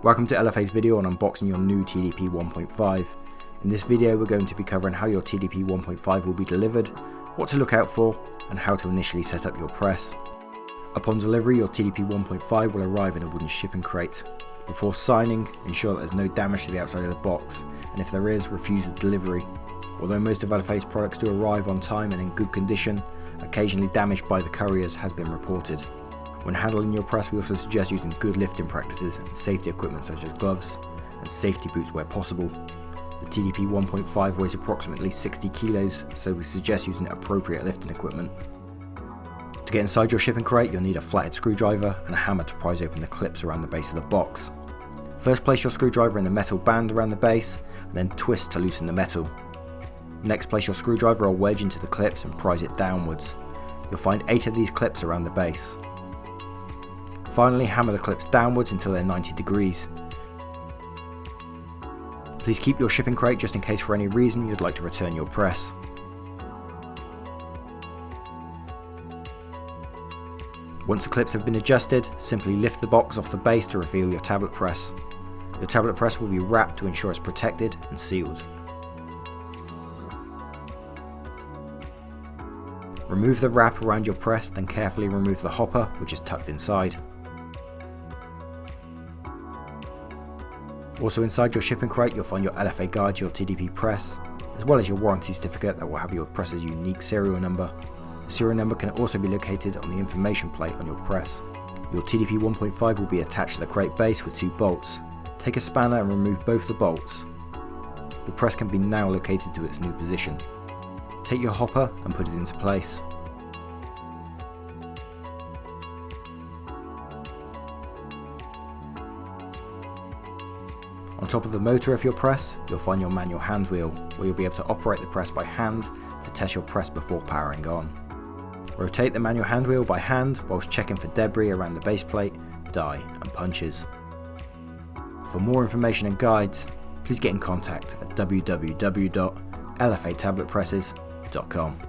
Welcome to LFA's video on unboxing your new TDP 1.5. In this video we're going to be covering how your TDP 1.5 will be delivered, what to look out for, and how to initially set up your press. Upon delivery, your TDP 1.5 will arrive in a wooden shipping crate. Before signing, ensure that there's no damage to the outside of the box, and if there is, refuse the delivery. Although most of LFA's products do arrive on time and in good condition, occasionally damage by the couriers has been reported. When handling your press, we also suggest using good lifting practices and safety equipment such as gloves and safety boots where possible. The TDP 1.5 weighs approximately 60 kilos, so we suggest using appropriate lifting equipment. To get inside your shipping crate, you'll need a flathead screwdriver and a hammer to prise open the clips around the base of the box. First, place your screwdriver in the metal band around the base, and then twist to loosen the metal. Next, place your screwdriver or wedge into the clips and prise it downwards. You'll find 8 of these clips around the base. Finally, hammer the clips downwards until they're 90 degrees. Please keep your shipping crate just in case for any reason you'd like to return your press. Once the clips have been adjusted, simply lift the box off the base to reveal your tablet press. Your tablet press will be wrapped to ensure it's protected and sealed. Remove the wrap around your press, then carefully remove the hopper, which is tucked inside. Also inside your shipping crate, you'll find your LFA guide to your TDP press, as well as your warranty certificate that will have your press's unique serial number. The serial number can also be located on the information plate on your press. Your TDP 1.5 will be attached to the crate base with 2 bolts. Take a spanner and remove both the bolts. Your press can be now located to its new position. Take your hopper and put it into place. On top of the motor of your press, you'll find your manual hand wheel, where you'll be able to operate the press by hand to test your press before powering on. Rotate the manual hand wheel by hand whilst checking for debris around the base plate, die and punches. For more information and guides, please get in contact at www.lfatabletpresses.com.